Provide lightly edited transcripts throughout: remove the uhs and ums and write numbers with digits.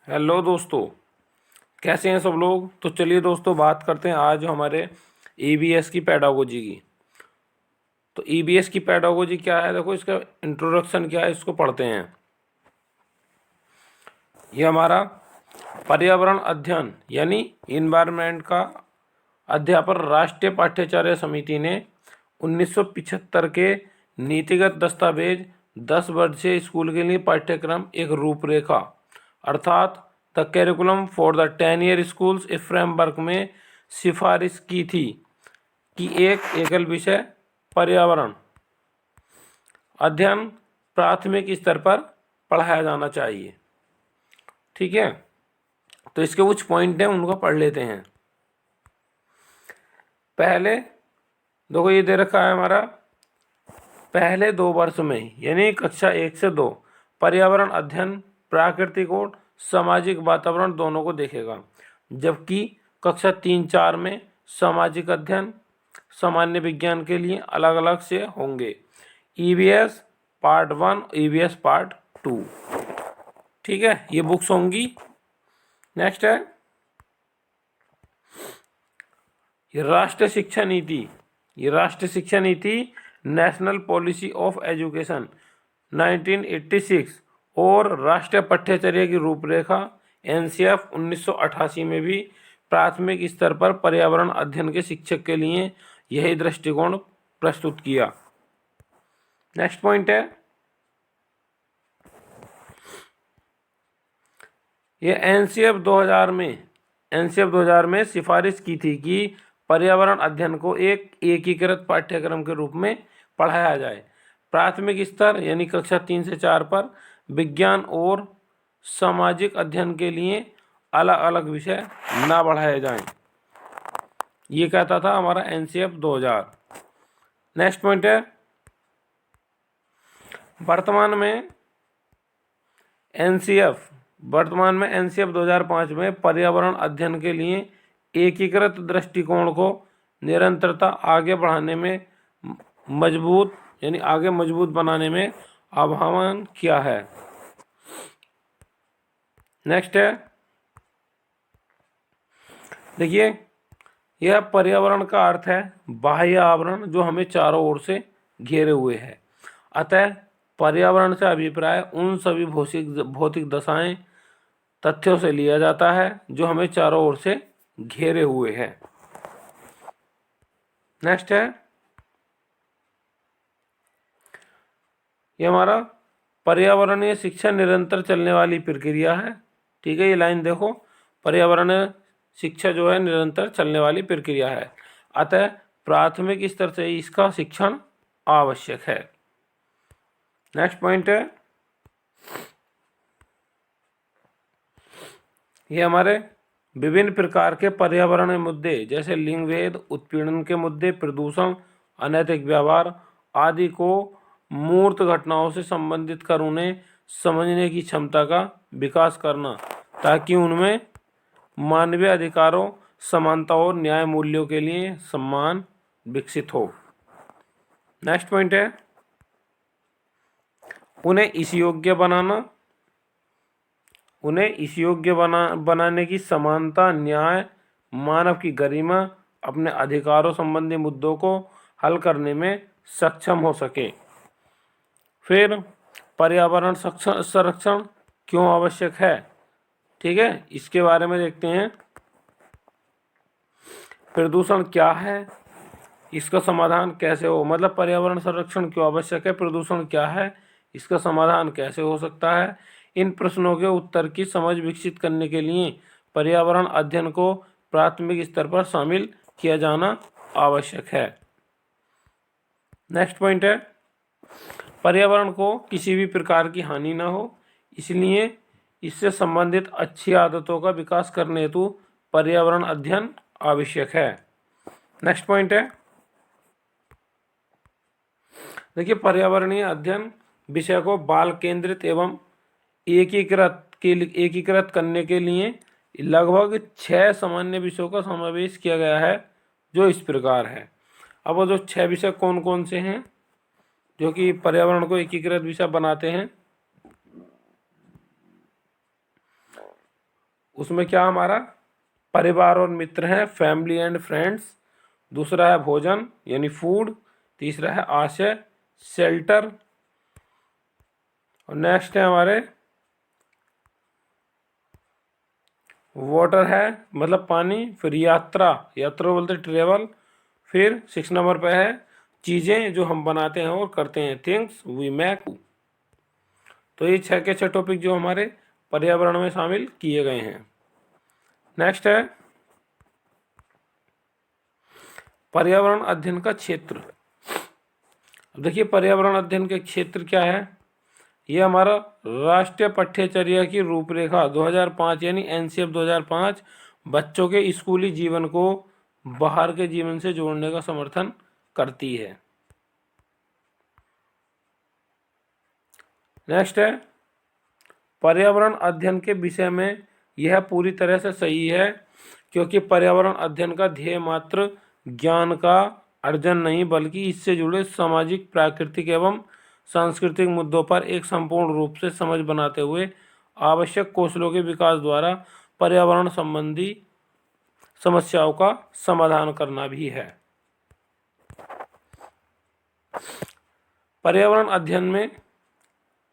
Hello दोस्तों, कैसे हैं सब लोग। तो चलिए दोस्तों, बात करते हैं आज हमारे ईबीएस की पेडागोजी की। तो ईबीएस की पेडागोजी क्या है, देखो इसका इंट्रोडक्शन क्या है, इसको पढ़ते हैं। ये हमारा पर्यावरण अध्ययन यानी इन्वायरमेंट का अध्यापन राष्ट्रीय पाठ्यचर्या समिति ने 1975 के नीतिगत दस्तावेज 10 वर्षीय स्कूल के लिए पाठ्यक्रम एक रूपरेखा अर्थात the curriculum for the 10 year schools A framework में सिफारिश की थी कि एक एकल विषय पर्यावरण अध्ययन प्राथमिक स्तर पर पढ़ाया जाना चाहिए। ठीक है, तो इसके कुछ पॉइंट हैं, उनको पढ़ लेते हैं। पहले देखो, ये दे रखा है हमारा पहले 2 वर्ष में यानी कक्षा 1 से 2 पर्यावरण अध्ययन प्राकृतिक और सामाजिक वातावरण दोनों को देखेगा, जबकि कक्षा 3-4 में सामाजिक अध्ययन सामान्य विज्ञान के लिए अलग अलग से होंगे। EVS part 1, EVS part 2। ठीक है, ये बुक्स होंगी। नेक्स्ट है ये राष्ट्रीय शिक्षा नीति। ये राष्ट्रीय शिक्षा नीति नेशनल पॉलिसी ऑफ एजुकेशन 1986 और राष्ट्रीय पाठ्यचर्या की रूपरेखा एनसीएफ 1988 में भी प्राथमिक स्तर पर पर्यावरण अध्ययन के शिक्षक के लिए यही दृष्टिकोण प्रस्तुत किया। नेक्स्ट पॉइंट है ये एनसीएफ 2000 में सिफारिश की थी कि पर्यावरण अध्ययन को एक एकीकृत पाठ्यक्रम के रूप में पढ़ाया जाए। प्राथमिक स्तर यानी कक्षा 3 से 4 पर विज्ञान और सामाजिक अध्ययन के लिए अलग अलग विषय ना पढ़ाए जाएं। ये कहता था हमारा एनसीएफ 2000। नेक्स्ट पॉइंट है वर्तमान में एनसीएफ 2005 में पर्यावरण अध्ययन के लिए एकीकृत दृष्टिकोण को निरंतरता आगे बढ़ाने में मजबूत बनाने में आह्वान किया है। नेक्स्ट है देखिए, यह पर्यावरण का अर्थ है बाह्य आवरण जो हमें चारों ओर से घेरे हुए है। अतः पर्यावरण से अभिप्राय उन सभी भौतिक दशाएं तथ्यों से लिया जाता है जो हमें चारों ओर से घेरे हुए हैं। नेक्स्ट है ये हमारा पर्यावरणीय शिक्षा निरंतर चलने वाली प्रक्रिया है। ठीक है, ये लाइन देखो, पर्यावरणीय शिक्षा जो है निरंतर चलने वाली प्रक्रिया है, अतः प्राथमिक स्तर से इसका शिक्षण आवश्यक है। नेक्स्ट पॉइंट है ये हमारे विभिन्न प्रकार के पर्यावरणीय मुद्दे जैसे लिंग भेद, उत्पीड़न के मुद्दे, प्रदूषण, अनैतिक व्यवहार आदि को मूर्त घटनाओं से संबंधित कर उन्हें समझने की क्षमता का विकास करना, ताकि उनमें मानवीय अधिकारों, समानता और न्याय मूल्यों के लिए सम्मान विकसित हो। नेक्स्ट पॉइंट है उन्हें इस योग्य बनाने की समानता, न्याय, मानव की गरिमा, अपने अधिकारों संबंधी मुद्दों को हल करने में सक्षम हो सके। फिर पर्यावरण संरक्षण क्यों आवश्यक है। ठीक है, इसके बारे में देखते हैं। प्रदूषण क्या है, इसका समाधान कैसे हो, मतलब पर्यावरण संरक्षण क्यों आवश्यक है, प्रदूषण क्या है, इसका समाधान कैसे हो सकता है। इन प्रश्नों के उत्तर की समझ विकसित करने के लिए पर्यावरण अध्ययन को प्राथमिक स्तर पर शामिल किया जाना आवश्यक है। नेक्स्ट पॉइंट है पर्यावरण को किसी भी प्रकार की हानि ना हो, इसलिए इससे संबंधित अच्छी आदतों का विकास करने हेतु पर्यावरण अध्ययन आवश्यक है। नेक्स्ट पॉइंट है देखिए, पर्यावरणीय अध्ययन विषय को बाल केंद्रित एवं एकीकृत करने के लिए लगभग 6 सामान्य विषयों का समावेश किया गया है, जो इस प्रकार है। अब वो जो 6 विषय कौन कौन से हैं जो कि पर्यावरण को एकीकृत विषय बनाते हैं। उसमें क्या हमारा परिवार और मित्र हैं, फैमिली एंड फ्रेंड्स। दूसरा है भोजन यानी फूड। तीसरा है आश्रय, शेल्टर। और नेक्स्ट है हमारे वाटर है मतलब पानी। फिर यात्रा, यात्रा बोलते ट्रेवल। फिर 6 नंबर पे है चीज़ें जो हम बनाते हैं और करते हैं, थिंग्स वी मेक। तो ये 6 के 6 टॉपिक जो हमारे पर्यावरण में शामिल किए गए हैं। नेक्स्ट है पर्यावरण अध्ययन का क्षेत्र। अब देखिए पर्यावरण अध्ययन के क्षेत्र क्या है। ये हमारा राष्ट्रीय पाठ्यचर्या की रूपरेखा 2005 यानी एनसीएफ 2005 बच्चों के स्कूली जीवन को बाहर के जीवन से जोड़ने का समर्थन करती है। नेक्स्ट है पर्यावरण अध्ययन के विषय में यह पूरी तरह से सही है, क्योंकि पर्यावरण अध्ययन का ध्येय मात्र ज्ञान का अर्जन नहीं बल्कि इससे जुड़े सामाजिक, प्राकृतिक एवं सांस्कृतिक मुद्दों पर एक संपूर्ण रूप से समझ बनाते हुए आवश्यक कौशलों के विकास द्वारा पर्यावरण संबंधी समस्याओं का समाधान करना भी है। पर्यावरण अध्ययन में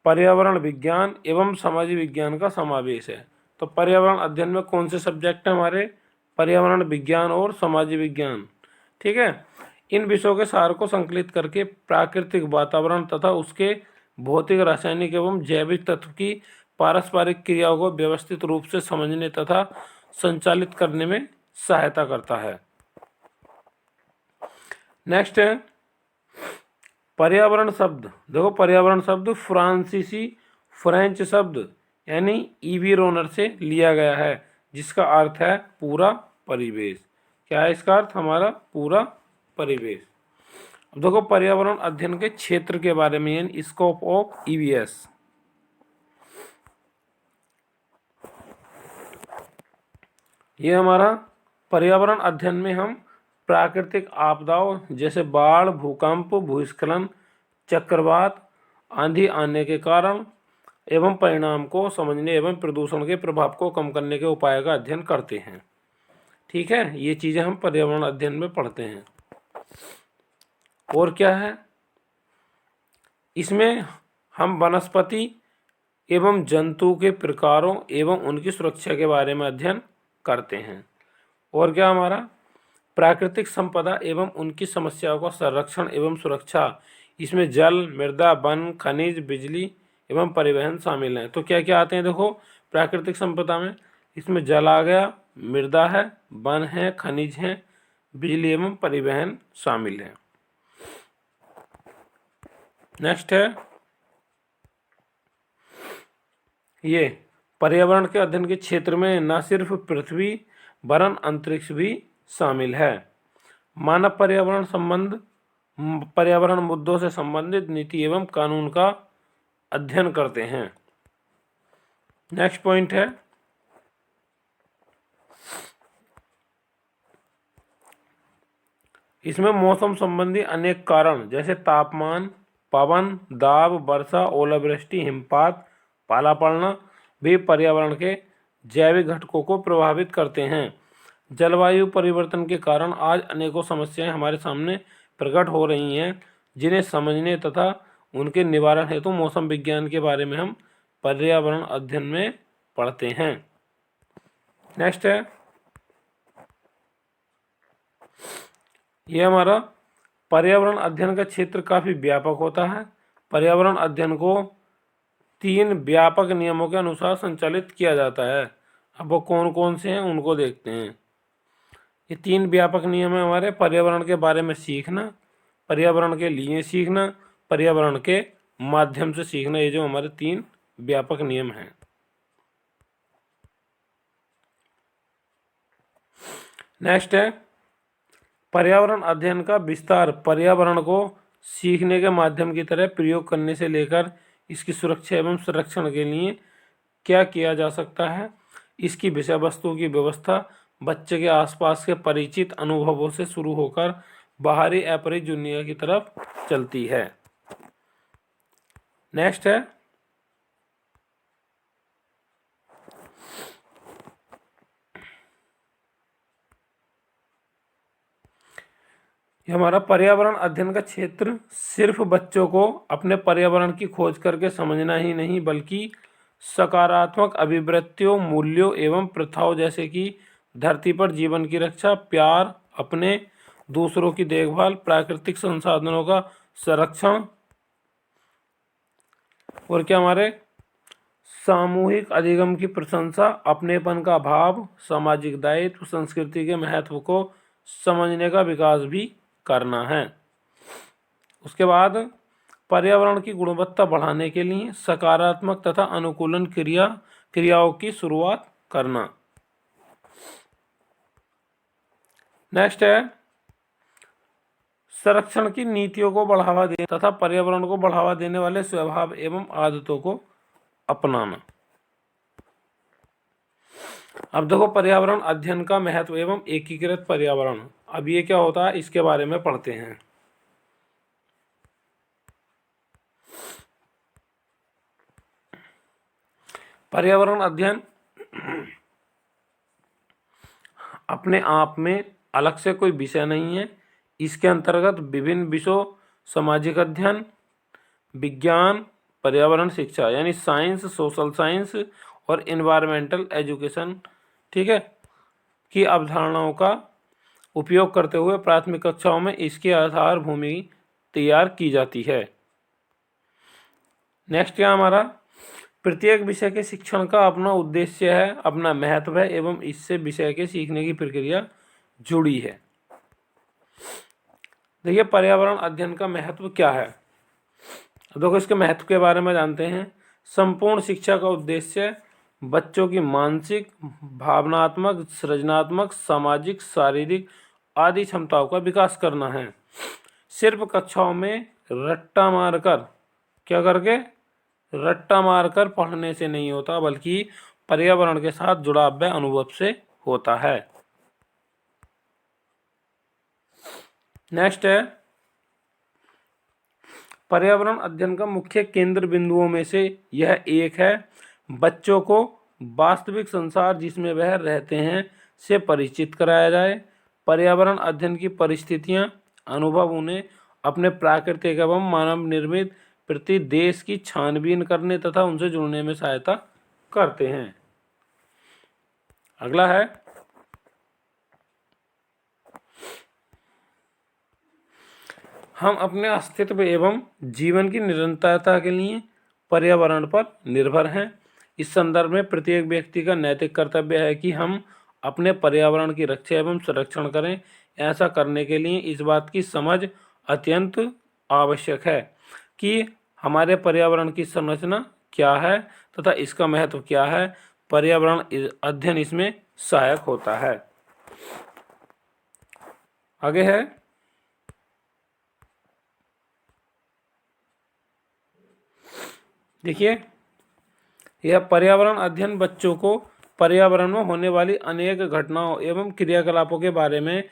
पर्यावरण विज्ञान एवं समाज विज्ञान का समावेश है। तो पर्यावरण अध्ययन में कौन से सब्जेक्ट हैं हमारे, पर्यावरण विज्ञान और समाज विज्ञान। ठीक है, इन विषयों के सार को संकलित करके प्राकृतिक वातावरण तथा उसके भौतिक, रासायनिक एवं जैविक तत्व की पारस्परिक क्रियाओं को व्यवस्थित रूप से समझने तथा संचालित करने में सहायता करता है। नेक्स्ट है पर्यावरण शब्द। देखो पर्यावरण शब्द फ्रेंच शब्द यानी इवीरोनर से लिया गया है, जिसका अर्थ है पूरा परिवेश। क्या है इसका अर्थ, हमारा पूरा परिवेश। अब देखो पर्यावरण अध्ययन के क्षेत्र के बारे में यानी स्कोप ऑफ ईवीएस। ये हमारा पर्यावरण अध्ययन में हम प्राकृतिक आपदाओं जैसे बाढ़, भूकंप, भूस्खलन, चक्रवात, आंधी आने के कारण एवं परिणाम को समझने एवं प्रदूषण के प्रभाव को कम करने के उपाय का अध्ययन करते हैं। ठीक है, ये चीज़ें हम पर्यावरण अध्ययन में पढ़ते हैं। और क्या है, इसमें हम वनस्पति एवं जंतु के प्रकारों एवं उनकी सुरक्षा के बारे में अध्ययन करते हैं। और क्या हमारा प्राकृतिक संपदा एवं उनकी समस्याओं का संरक्षण एवं सुरक्षा, इसमें जल, मृदा, वन, खनिज, बिजली एवं परिवहन शामिल हैं। तो क्या क्या आते हैं देखो प्राकृतिक संपदा में, इसमें जल आ गया, मृदा है, वन है, खनिज हैं, बिजली एवं परिवहन शामिल है। नेक्स्ट है ये पर्यावरण के अध्ययन के क्षेत्र में न सिर्फ पृथ्वी वरन अंतरिक्ष भी शामिल है। मानव पर्यावरण मुद्दों से संबंधित नीति एवं कानून का अध्ययन करते हैं। नेक्स्ट पॉइंट है इसमें मौसम संबंधी अनेक कारण जैसे तापमान, पवन, दाब, वर्षा, ओलावृष्टि, हिमपात, पाला पड़ना भी पर्यावरण के जैविक घटकों को प्रभावित करते हैं। जलवायु परिवर्तन के कारण आज अनेकों समस्याएं हमारे सामने प्रकट हो रही हैं, जिन्हें समझने तथा उनके निवारण हेतु मौसम विज्ञान के बारे में हम पर्यावरण अध्ययन में पढ़ते हैं। नेक्स्ट है ये हमारा पर्यावरण अध्ययन का क्षेत्र काफ़ी व्यापक होता है। पर्यावरण अध्ययन को 3 व्यापक नियमों के अनुसार संचालित किया जाता है। अब वो कौन कौन से हैं उनको देखते हैं। ये 3 व्यापक नियम है हमारे, पर्यावरण के बारे में सीखना, पर्यावरण के लिए सीखना, पर्यावरण के माध्यम से सीखना। ये जो हमारे 3 व्यापक नियम हैं। नेक्स्ट है पर्यावरण अध्ययन का विस्तार पर्यावरण को सीखने के माध्यम की तरह प्रयोग करने से लेकर इसकी सुरक्षा एवं संरक्षण के लिए क्या किया जा सकता है, इसकी विषय वस्तु की व्यवस्था बच्चे के आसपास के परिचित अनुभवों से शुरू होकर बाहरी अपरिचित दुनिया की तरफ चलती है। नेक्स्ट है ये हमारा पर्यावरण अध्ययन का क्षेत्र सिर्फ बच्चों को अपने पर्यावरण की खोज करके समझना ही नहीं, बल्कि सकारात्मक अभिवृत्तियों, मूल्यों एवं प्रथाओं जैसे कि धरती पर जीवन की रक्षा, प्यार, अपने दूसरों की देखभाल, प्राकृतिक संसाधनों का संरक्षण और क्या हमारे सामूहिक अधिगम की प्रशंसा, अपनेपन का भाव, सामाजिक दायित्व, संस्कृति के महत्व को समझने का विकास भी करना है। उसके बाद पर्यावरण की गुणवत्ता बढ़ाने के लिए सकारात्मक तथा अनुकूलन क्रियाओं की शुरुआत करना। नेक्स्ट है संरक्षण की नीतियों को बढ़ावा देना तथा पर्यावरण को बढ़ावा देने वाले स्वभाव एवं आदतों को अपनाना। अब देखो पर्यावरण अध्ययन का महत्व एवं एकीकृत पर्यावरण, अब ये क्या होता है इसके बारे में पढ़ते हैं। पर्यावरण अध्ययन अपने आप में अलग से कोई विषय नहीं है। इसके अंतर्गत विभिन्न विषयों सामाजिक अध्ययन, विज्ञान, पर्यावरण शिक्षा यानी साइंस, सोशल साइंस और इन्वायरमेंटल एजुकेशन, ठीक है, की अवधारणाओं का उपयोग करते हुए प्राथमिक कक्षाओं में इसकी आधार भूमि तैयार की जाती है। नेक्स्ट क्या हमारा प्रत्येक विषय के शिक्षण का अपना उद्देश्य है, अपना महत्व है एवं इससे विषय के सीखने की प्रक्रिया जुड़ी है। देखिए पर्यावरण अध्ययन का महत्व क्या है, देखो इसके महत्व के बारे में जानते हैं। संपूर्ण शिक्षा का उद्देश्य बच्चों की मानसिक, भावनात्मक, सृजनात्मक, सामाजिक, शारीरिक आदि क्षमताओं का विकास करना है। सिर्फ कक्षाओं में रट्टा मारकर पढ़ने से नहीं होता, बल्कि पर्यावरण के साथ जुड़ाव व अनुभव से होता है। नेक्स्ट है पर्यावरण अध्ययन का मुख्य केंद्र बिंदुओं में से यह एक है। बच्चों को वास्तविक संसार जिसमें वह रहते हैं से परिचित कराया जाए। पर्यावरण अध्ययन की परिस्थितियां, अनुभव उन्हें अपने प्राकृतिक एवं मानव निर्मित प्रति देश की छानबीन करने तथा उनसे जुड़ने में सहायता करते हैं। अगला है हम अपने अस्तित्व एवं जीवन की निरंतरता के लिए पर्यावरण पर निर्भर हैं। इस संदर्भ में प्रत्येक व्यक्ति का नैतिक कर्तव्य है कि हम अपने पर्यावरण की रक्षा एवं संरक्षण करें। ऐसा करने के लिए इस बात की समझ अत्यंत आवश्यक है कि हमारे पर्यावरण की संरचना क्या है तथा इसका महत्व क्या है। पर्यावरण अध्ययन इसमें सहायक होता है। आगे है देखिए यह पर्यावरण अध्ययन बच्चों को पर्यावरण में होने वाली अनेक घटनाओं एवं क्रियाकलापों के बारे में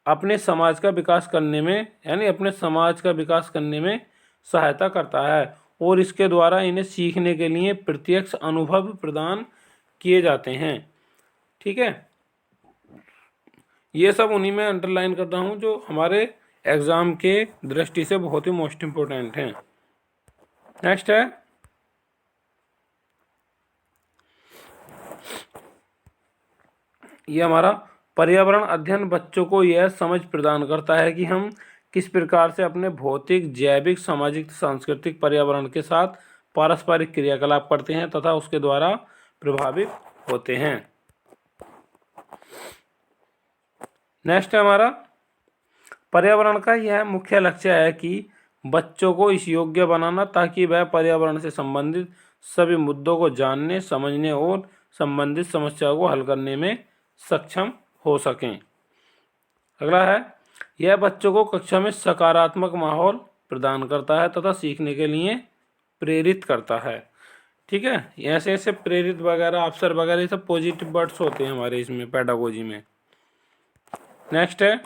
अपने समाज का विकास करने में सहायता करता है और इसके द्वारा इन्हें सीखने के लिए प्रत्यक्ष अनुभव प्रदान किए जाते हैं। ठीक है, ये सब उन्हीं में अंडरलाइन करता हूँ जो हमारे एग्ज़ाम के दृष्टि से बहुत ही मोस्ट इम्पोर्टेंट हैं। नेक्स्ट है ये हमारा पर्यावरण अध्ययन बच्चों को यह समझ प्रदान करता है कि हम किस प्रकार से अपने भौतिक, जैविक, सामाजिक, सांस्कृतिक पर्यावरण के साथ पारस्परिक क्रियाकलाप करते हैं तथा उसके द्वारा प्रभावित होते हैं। नेक्स्ट है हमारा पर्यावरण का यह मुख्य लक्ष्य है कि बच्चों को इस योग्य बनाना ताकि वह पर्यावरण से संबंधित सभी मुद्दों को जानने, समझने और संबंधित समस्याओं को हल करने में सक्षम हो सकें। अगला है यह बच्चों को कक्षा में सकारात्मक माहौल प्रदान करता है तथा सीखने के लिए प्रेरित करता है। ठीक है, ऐसे ऐसे प्रेरित वगैरह, अवसर वगैरह, ये सब पॉजिटिव वर्ड्स होते हैं हमारे इसमें पेडागोजी में। नेक्स्ट है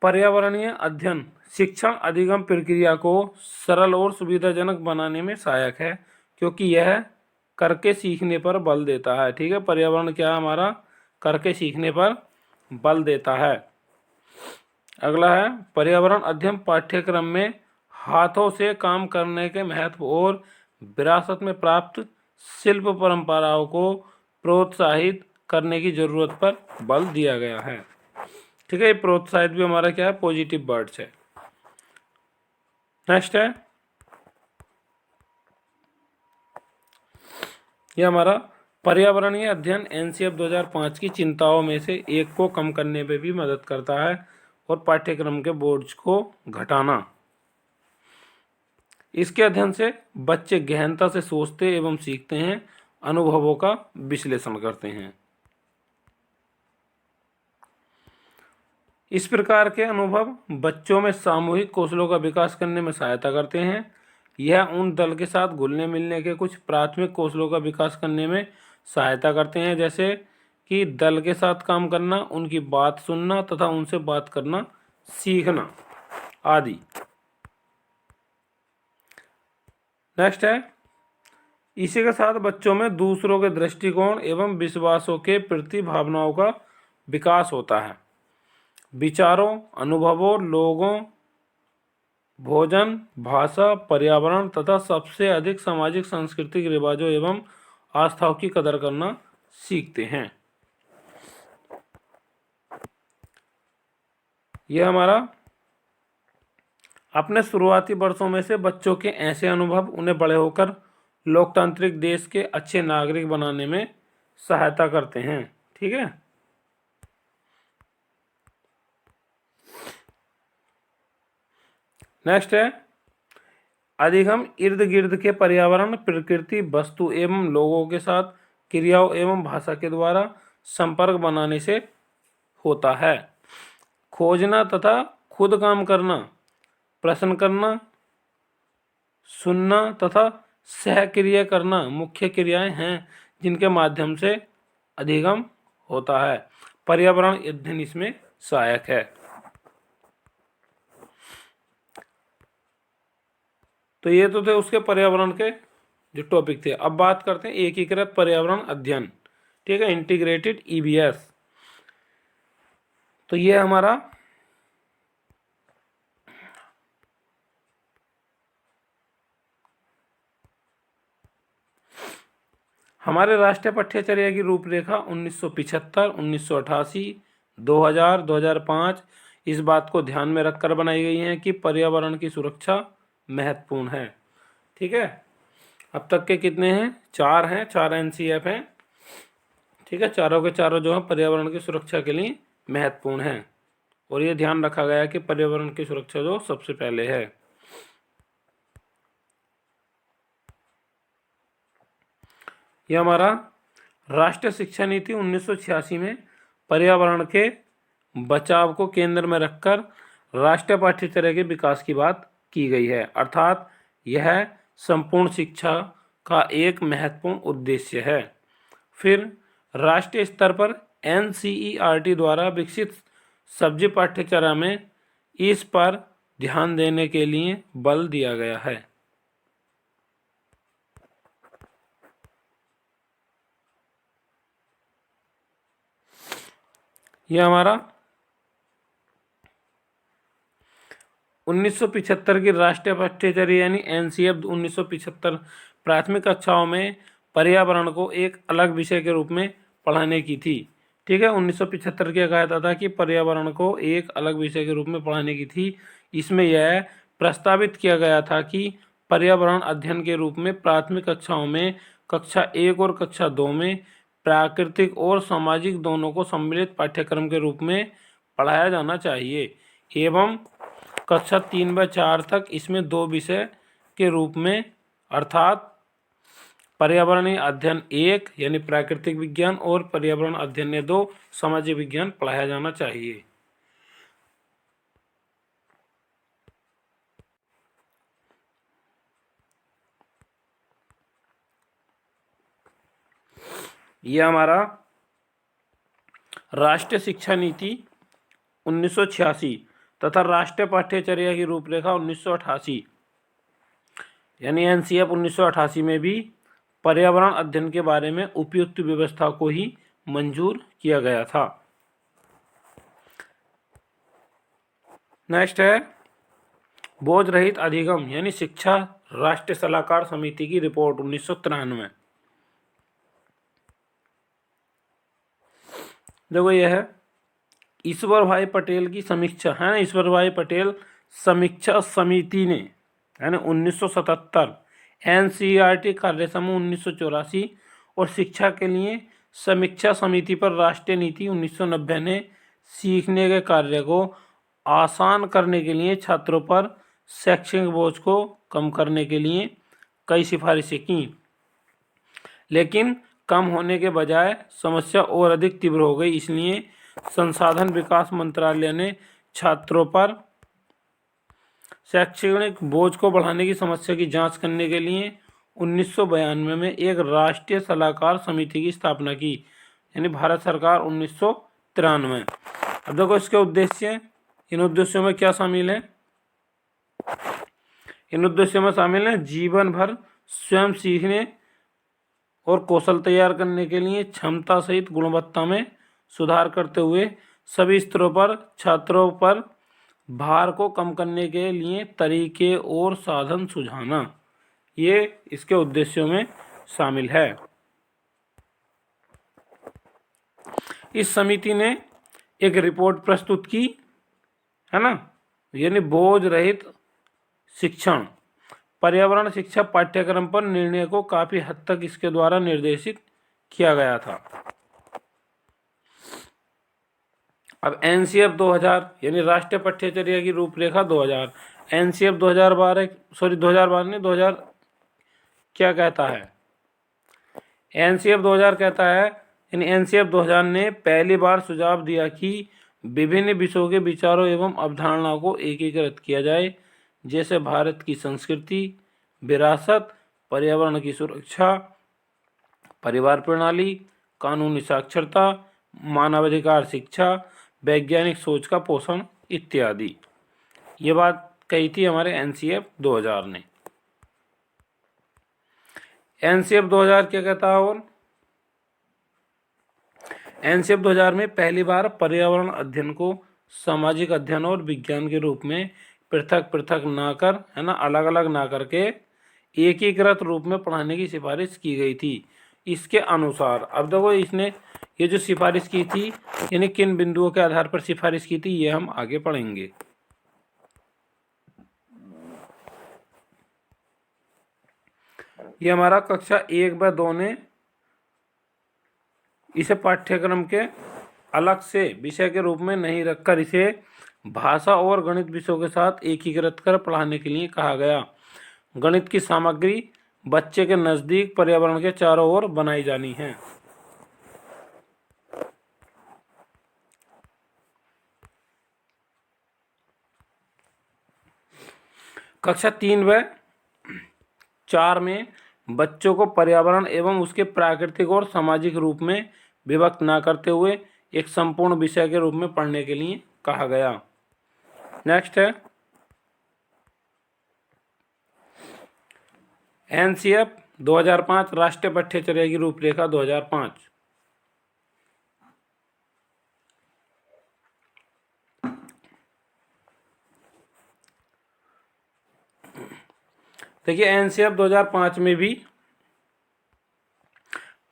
पर्यावरणीय अध्ययन शिक्षण अधिगम प्रक्रिया को सरल और सुविधाजनक बनाने में सहायक है, क्योंकि यह करके सीखने पर बल देता है। ठीक है, पर्यावरण क्या है हमारा, करके सीखने पर बल देता है। अगला है पर्यावरण अध्ययन पाठ्यक्रम में हाथों से काम करने के महत्व और विरासत में प्राप्त शिल्प परंपराओं को प्रोत्साहित करने की जरूरत पर बल दिया गया है। ठीक है, ये प्रोत्साहित भी हमारा क्या है, पॉजिटिव वर्ड्स है। नेक्स्ट है ये हमारा पर्यावरणीय अध्ययन एनसीएफ 2005 की चिंताओं में से एक को कम करने में भी मदद करता है और पाठ्यक्रम के बोझ को घटाना। इसके अध्ययन से बच्चे गहनता से सोचते एवं सीखते हैं, अनुभवों का विश्लेषण करते हैं। इस प्रकार के अनुभव बच्चों में सामूहिक कौशलों का विकास करने में सहायता करते हैं। यह उन दल के साथ घुलने मिलने के कुछ प्राथमिक कौशलों का विकास करने में सहायता करते हैं, जैसे कि दल के साथ काम करना, उनकी बात सुनना तथा उनसे बात करना सीखना आदि। नेक्स्ट है इसी के साथ बच्चों में दूसरों के दृष्टिकोण एवं विश्वासों के प्रति भावनाओं का विकास होता है। विचारों, अनुभवों, लोगों, भोजन, भाषा, पर्यावरण तथा सबसे अधिक सामाजिक सांस्कृतिक रिवाजों एवं आस्थाओं की कदर करना सीखते हैं। यह हमारा अपने शुरुआती वर्षों में से बच्चों के ऐसे अनुभव उन्हें बड़े होकर लोकतांत्रिक देश के अच्छे नागरिक बनाने में सहायता करते हैं। ठीक है, नेक्स्ट है अधिगम इर्द गिर्द के पर्यावरण, प्रकृति, वस्तु एवं लोगों के साथ क्रियाओं एवं भाषा के द्वारा संपर्क बनाने से होता है। खोजना तथा खुद काम करना, प्रश्न करना, सुनना तथा सहक्रिया करना मुख्य क्रियाएं हैं जिनके माध्यम से अधिगम होता है। पर्यावरण अध्ययन इसमें सहायक है। तो ये तो थे उसके पर्यावरण के जो टॉपिक थे। अब बात करते हैं एकीकृत पर्यावरण अध्ययन। ठीक है, इंटीग्रेटेड ईबीएस। तो ये हमारा हमारे राष्ट्रीय पठ्यचर्या की रूपरेखा 1975, 1988, 2000, 2005 इस बात को ध्यान में रखकर बनाई गई है कि पर्यावरण की सुरक्षा महत्वपूर्ण है। ठीक है, अब तक के कितने हैं, 4 हैं, 4 एनसीएफ हैं। ठीक है, चारों के चारों जो है पर्यावरण की सुरक्षा के लिए महत्वपूर्ण हैं और ये ध्यान रखा गया है कि पर्यावरण की सुरक्षा जो सबसे पहले है। यह हमारा राष्ट्रीय शिक्षा नीति 1986 में पर्यावरण के बचाव को केंद्र में रखकर राष्ट्रीय पाठ्यचर्या के विकास की बात की गई है, अर्थात यह संपूर्ण शिक्षा का एक महत्वपूर्ण उद्देश्य है। फिर राष्ट्रीय स्तर पर एनसीईआरटी द्वारा विकसित सब्जी पाठ्यचर्या में इस पर ध्यान देने के लिए बल दिया गया है। यह हमारा 1975 की राष्ट्रीय पठ्यचर्या यानी एनसीएफ 1975 प्राथमिक कक्षाओं में पर्यावरण को एक अलग विषय के रूप में पढ़ाने की थी। ठीक है, 1975 क्या कहा जाता था कि पर्यावरण को एक अलग विषय के रूप में पढ़ाने की थी। इसमें यह प्रस्तावित किया गया था कि पर्यावरण अध्ययन के रूप में प्राथमिक कक्षाओं में कक्षा 1 और कक्षा 2 में प्राकृतिक और सामाजिक दोनों को सम्मिलित पाठ्यक्रम के रूप में पढ़ाया जाना चाहिए एवं कक्षा 3 व 4 तक इसमें 2 विषय के रूप में अर्थात पर्यावरणीय अध्ययन 1 यानी प्राकृतिक विज्ञान और पर्यावरण अध्ययन 2 सामाजिक विज्ञान पढ़ाया जाना चाहिए। यह हमारा राष्ट्रीय शिक्षा नीति 1986 तथा राष्ट्रीय पाठ्यचर्या की रूपरेखा 1988 यानी एनसीएफ 1988 में भी पर्यावरण अध्ययन के बारे में उपयुक्त व्यवस्था को ही मंजूर किया गया था। नेक्स्ट है बोझ रहित अधिगम यानी शिक्षा राष्ट्रीय सलाहकार समिति की रिपोर्ट 1993। देखो यह है ईश्वर भाई पटेल की समीक्षा है ना, ईश्वर भाई पटेल समीक्षा समिति ने है ना 1977, एनसीईआरटी कार्य समूह 1984 और शिक्षा के लिए समीक्षा समिति पर राष्ट्रीय नीति 1990 ने सीखने के कार्य को आसान करने के लिए छात्रों पर शैक्षणिक बोझ को कम करने के लिए कई सिफारिशें की, लेकिन कम होने के बजाय समस्या और अधिक तीव्र हो गई। इसलिए संसाधन विकास मंत्रालय ने छात्रों पर शैक्षणिक बोझ को बढ़ाने की समस्या की जांच करने के लिए 1992 में एक राष्ट्रीय सलाहकार समिति की स्थापना की, यानी भारत सरकार 1993। अब देखो इसके उद्देश्य, इन उद्देश्यों में क्या शामिल है? इन उद्देश्यों में शामिल है जीवन भर स्वयं सीखने और कौशल तैयार करने के लिए क्षमता सहित गुणवत्ता में सुधार करते हुए सभी स्तरों पर छात्रों पर भार को कम करने के लिए तरीके और साधन सुझाना, ये इसके उद्देश्यों में शामिल है। इस समिति ने एक रिपोर्ट प्रस्तुत की है ना, यानी बोझ रहित शिक्षण पर्यावरण शिक्षा पाठ्यक्रम पर निर्णय को काफी हद तक इसके द्वारा निर्देशित किया गया था। अब एनसीएफ 2000 यानी राष्ट्रीय पाठ्यचर्या की रूपरेखा 2000, एनसीएफ 2012 ने 2000 क्या कहता है? एनसीएफ 2000 कहता है, यानी एनसीएफ 2000 ने पहली बार सुझाव दिया कि विभिन्न विषयों के विचारों एवं अवधारणाओं को एकीकृत किया जाए, जैसे भारत की संस्कृति, विरासत, पर्यावरण की सुरक्षा, परिवार प्रणाली, कानूनी साक्षरता, मानवाधिकार शिक्षा, वैज्ञानिक सोच का पोषण इत्यादि। ये बात कही थी हमारे एनसीएफ 2000 ने। एनसीएफ 2000 क्या कहता है? और एनसीएफ 2000 में पहली बार पर्यावरण अध्ययन को सामाजिक अध्ययन और विज्ञान के रूप में पृथक पृथक ना कर, है ना, अलग अलग ना करके एकीकृत रूप में पढ़ाने की सिफारिश की गई थी। इसके अनुसार अब देखो इसने ये जो सिफारिश की थी, यानी किन बिंदुओं के आधार पर सिफारिश की थी, ये हम आगे पढ़ेंगे। ये हमारा कक्षा 1 व 2 ने इसे पाठ्यक्रम के अलग से विषय के रूप में नहीं रखकर इसे भाषा और गणित विषयों के साथ एकीकृत कर पढ़ाने के लिए कहा गया। गणित की सामग्री बच्चे के नज़दीक पर्यावरण के चारों ओर बनाई जानी है। कक्षा 3 व 4 में बच्चों को पर्यावरण एवं उसके प्राकृतिक और सामाजिक रूप में विभक्त न करते हुए एक संपूर्ण विषय के रूप में पढ़ने के लिए कहा गया। नेक्स्ट है एनसीएफ 2005 राष्ट्रीय पाठ्यचर्या की रूपरेखा 2005। देखिए एनसीएफ 2005 में भी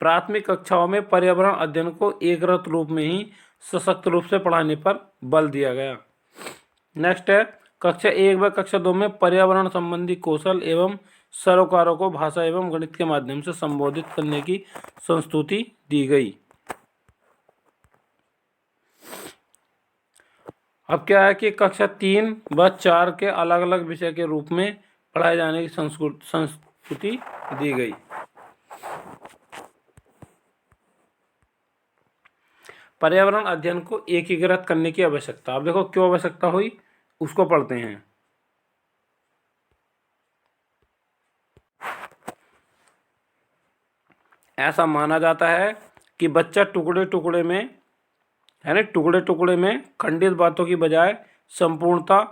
प्राथमिक कक्षाओं में पर्यावरण अध्ययन को एकीकृत रूप में ही सशक्त रूप से पढ़ाने पर बल दिया गया। नेक्स्ट है कक्षा 1 व कक्षा 2 में पर्यावरण संबंधी कौशल एवं सरोकारों को भाषा एवं गणित के माध्यम से संबोधित करने की संस्तुति दी गई। अब क्या है कि कक्षा 3 व 4 के अलग अलग विषय के रूप में पढ़ाए जाने की संस्कृति दी गई। पर्यावरण अध्ययन को एकीकृत करने की आवश्यकता। अब देखो क्यों आवश्यकता हुई, उसको पढ़ते हैं। ऐसा माना जाता है कि बच्चा टुकड़े टुकड़े में, यानी टुकड़े टुकड़े में खंडित बातों की बजाय संपूर्णता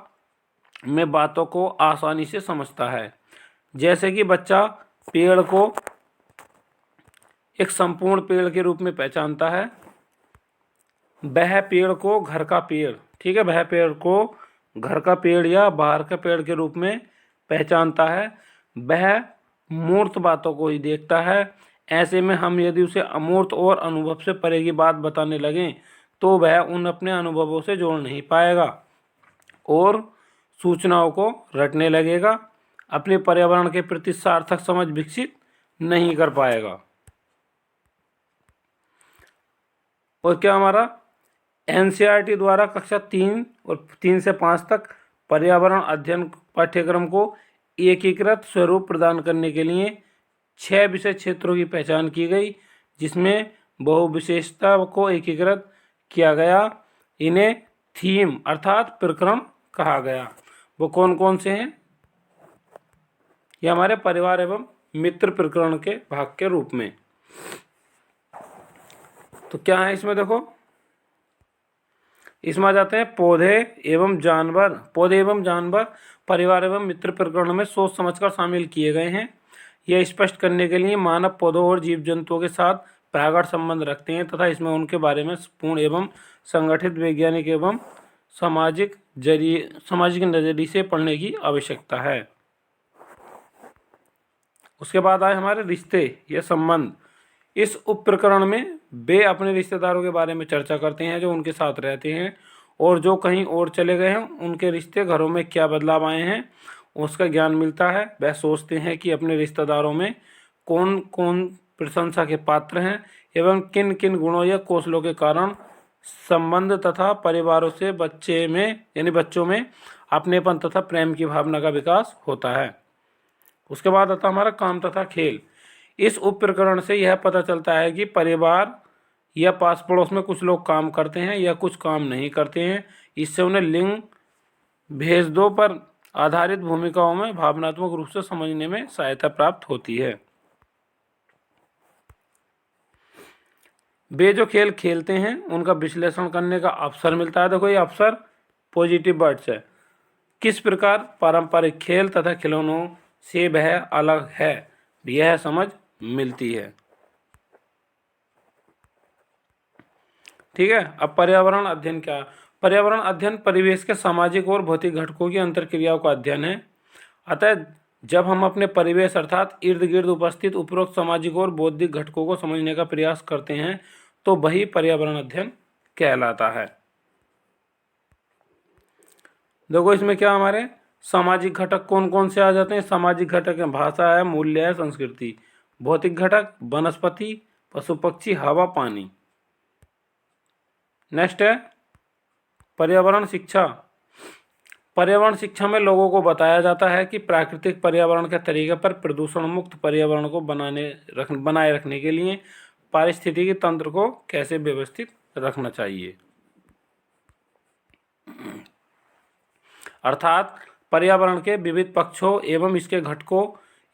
में बातों को आसानी से समझता है। जैसे कि बच्चा पेड़ को एक संपूर्ण पेड़ के रूप में पहचानता है। वह पेड़ को घर का पेड़, ठीक है, वह पेड़ को घर का पेड़ या बाहर का पेड़ के रूप में पहचानता है। वह मूर्त बातों को ही देखता है। ऐसे में हम यदि उसे अमूर्त और अनुभव से परे की बात बताने लगें तो वह उन अपने अनुभवों से जोड़ नहीं पाएगा और सूचनाओं को रटने लगेगा, अपने पर्यावरण के प्रति सार्थक समझ विकसित नहीं कर पाएगा। और क्या हमारा एनसीईआरटी द्वारा कक्षा 3 और 3 से 5 तक पर्यावरण अध्ययन पाठ्यक्रम को एकीकृत स्वरूप प्रदान करने के लिए 6 विषय क्षेत्रों की पहचान की गई, जिसमें बहुविशेषता को एकीकृत किया गया। इन्हें थीम अर्थात प्रकरण कहा गया। वो कौन कौन से हैं? ये हमारे परिवार एवं मित्र प्रकरण के भाग के रूप में। तो क्या है इसमें? देखो, इसमें आ जाते हैं पौधे एवं जानवर। पौधे एवं जानवर परिवार एवं मित्र प्रकरण में सोच समझकर शामिल किए गए हैं। यह स्पष्ट करने के लिए मानव पौधों और जीव जंतुओं के साथ प्रगाढ़ संबंध रखते हैं तथा इसमें उनके बारे में पूर्ण एवं संगठित वैज्ञानिक एवं सामाजिक नजरिए से पढ़ने की आवश्यकता है। उसके बाद आए हमारे रिश्ते या संबंध। इस उप प्रकरण में वे अपने रिश्तेदारों के बारे में चर्चा करते हैं जो उनके साथ रहते हैं और जो कहीं और चले गए हैं, उनके रिश्ते घरों में क्या बदलाव आए हैं उसका ज्ञान मिलता है। वह सोचते हैं कि अपने रिश्तेदारों में कौन कौन प्रशंसा के पात्र हैं एवं किन किन गुणों या कौशलों के कारण संबंध तथा परिवारों से बच्चों में अपनेपन तथा प्रेम की भावना का विकास होता है। उसके बाद आता हमारा काम तथा खेल। इस उप प्रकरण से यह पता चलता है कि परिवार या पास पड़ोस में कुछ लोग काम करते हैं या कुछ काम नहीं करते हैं। इससे उन्हें लिंग भेदों पर आधारित भूमिकाओं में भावनात्मक रूप से समझने में सहायता प्राप्त होती है। वे जो खेल खेलते हैं उनका विश्लेषण करने का अवसर मिलता है। देखो, ये अवसर पॉजिटिव वर्ड्स है। किस प्रकार पारंपरिक खेल तथा खिलौनों से वह अलग है, यह समझ मिलती है। ठीक है। अब पर्यावरण अध्ययन क्या? पर्यावरण अध्ययन परिवेश के सामाजिक और भौतिक घटकों की अंतर्क्रियाओं का अध्ययन है। अतः जब हम अपने परिवेश अर्थात इर्द गिर्द उपस्थित उपरोक्त सामाजिक और बौद्धिक घटकों को समझने का प्रयास करते हैं तो वही पर्यावरण अध्ययन कहलाता है। देखो, इसमें क्या हमारे सामाजिक घटक कौन कौन से आ जाते हैं? सामाजिक घटक है भाषा है, मूल्य है, संस्कृति। भौतिक घटक वनस्पति, पशु पक्षी, हवा, पानी। नेक्स्ट है पर्यावरण शिक्षा। पर्यावरण शिक्षा में लोगों को बताया जाता है कि प्राकृतिक पर्यावरण के तरीके पर प्रदूषण मुक्त पर्यावरण को बनाए रखने के लिए पारिस्थितिकी तंत्र को कैसे व्यवस्थित रखना चाहिए। अर्थात पर्यावरण के विविध पक्षों एवं इसके घटकों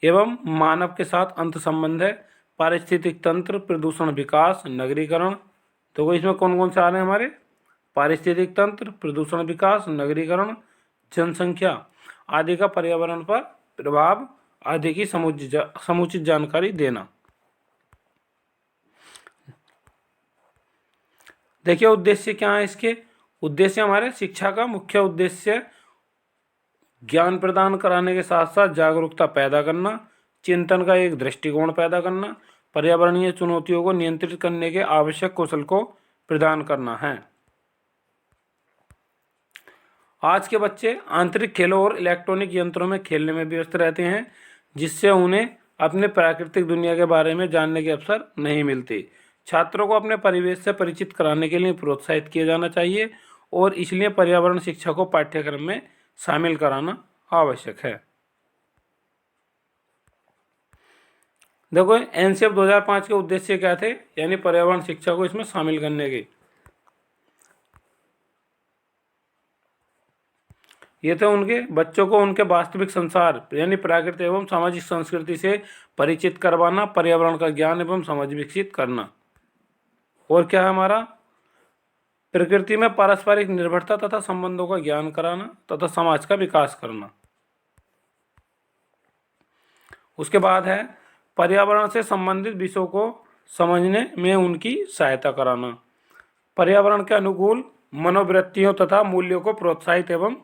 एवं मानव के साथ अंत संबंध है। पारिस्थितिक तंत्र, प्रदूषण, विकास, नगरीकरण। तो इसमें कौन कौन से आ रहे हैं हमारे? पारिस्थितिक तंत्र, प्रदूषण, विकास, नगरीकरण, जनसंख्या आदि का पर्यावरण पर प्रभाव आदि की समुचित जानकारी देना। देखिए, उद्देश्य क्या है इसके? उद्देश्य हमारे शिक्षा का मुख्य उद्देश्य ज्ञान प्रदान कराने के साथ साथ जागरूकता पैदा करना, चिंतन का एक दृष्टिकोण पैदा करना, पर्यावरणीय चुनौतियों को नियंत्रित करने के आवश्यक कौशल को प्रदान करना है। आज के बच्चे आंतरिक खेलों और इलेक्ट्रॉनिक यंत्रों में खेलने में व्यस्त रहते हैं, जिससे उन्हें अपने प्राकृतिक दुनिया के बारे में जानने के अवसर नहीं मिलते। छात्रों को अपने परिवेश से परिचित कराने के लिए प्रोत्साहित किया जाना चाहिए और इसलिए पर्यावरण शिक्षा को पाठ्यक्रम में शामिल कराना आवश्यक है। देखो, एनसीएफ 2005 के उद्देश्य क्या थे, यानी पर्यावरण शिक्षा को इसमें शामिल करने के? ये थे उनके बच्चों को उनके वास्तविक संसार यानी प्राकृतिक एवं सामाजिक संस्कृति से परिचित करवाना, पर्यावरण का ज्ञान एवं समझ विकसित करना। और क्या है हमारा? प्रकृति में पारस्परिक निर्भरता तथा संबंधों का ज्ञान कराना तथा समाज का विकास करना। उसके बाद है पर्यावरण से संबंधित विषयों को समझने में उनकी सहायता कराना। पर्यावरण के अनुकूल मनोवृत्तियों तथा मूल्यों को प्रोत्साहित एवं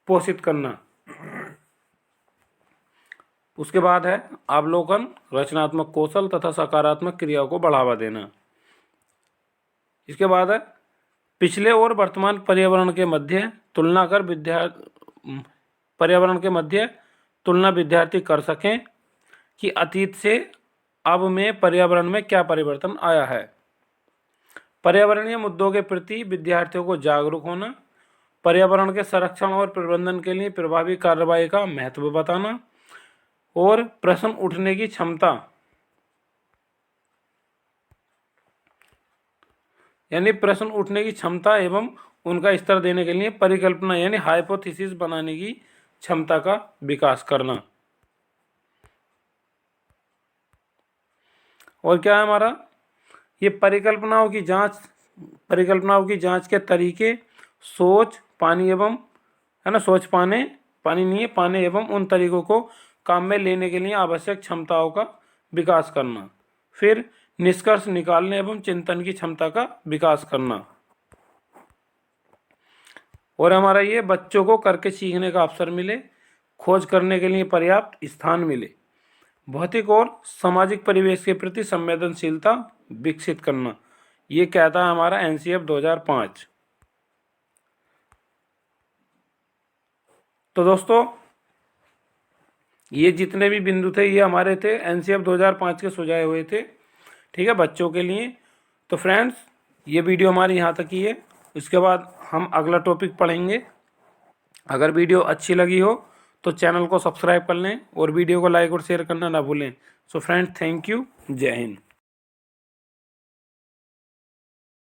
पोषित करना। उसके बाद है अवलोकन, रचनात्मक कौशल तथा सकारात्मक क्रियाओं को बढ़ावा देना। इसके बाद है पिछले और वर्तमान पर्यावरण के मध्य तुलना कर विद्यार्थी कर सकें कि अतीत से अब में पर्यावरण में क्या परिवर्तन आया है। पर्यावरणीय मुद्दों के प्रति विद्यार्थियों को जागरूक होना, पर्यावरण के संरक्षण और प्रबंधन के लिए प्रभावी कार्रवाई का महत्व बताना और प्रश्न उठने की क्षमता एवं उनका स्तर देने के लिए परिकल्पना यानी हाइपोथेसिस बनाने की क्षमता का विकास करना। और क्या है हमारा ये परिकल्पनाओं की जांच के तरीके पाने एवं उन तरीकों को काम में लेने के लिए आवश्यक क्षमताओं का विकास करना। फिर निष्कर्ष निकालने एवं चिंतन की क्षमता का विकास करना। और हमारा ये बच्चों को करके सीखने का अवसर मिले, खोज करने के लिए पर्याप्त स्थान मिले, भौतिक और सामाजिक परिवेश के प्रति संवेदनशीलता विकसित करना। ये कहता है हमारा एनसीएफ 2005। तो दोस्तों ये जितने भी बिंदु थे ये हमारे थे एनसीएफ 2005 के सुझाए हुए थे, ठीक है, बच्चों के लिए। तो फ्रेंड्स ये वीडियो हमारी यहाँ तक ही है। इसके बाद हम अगला टॉपिक पढ़ेंगे। अगर वीडियो अच्छी लगी हो तो चैनल को सब्सक्राइब कर लें और वीडियो को लाइक और शेयर करना ना भूलें। सो फ्रेंड्स थैंक यू, जय हिंद।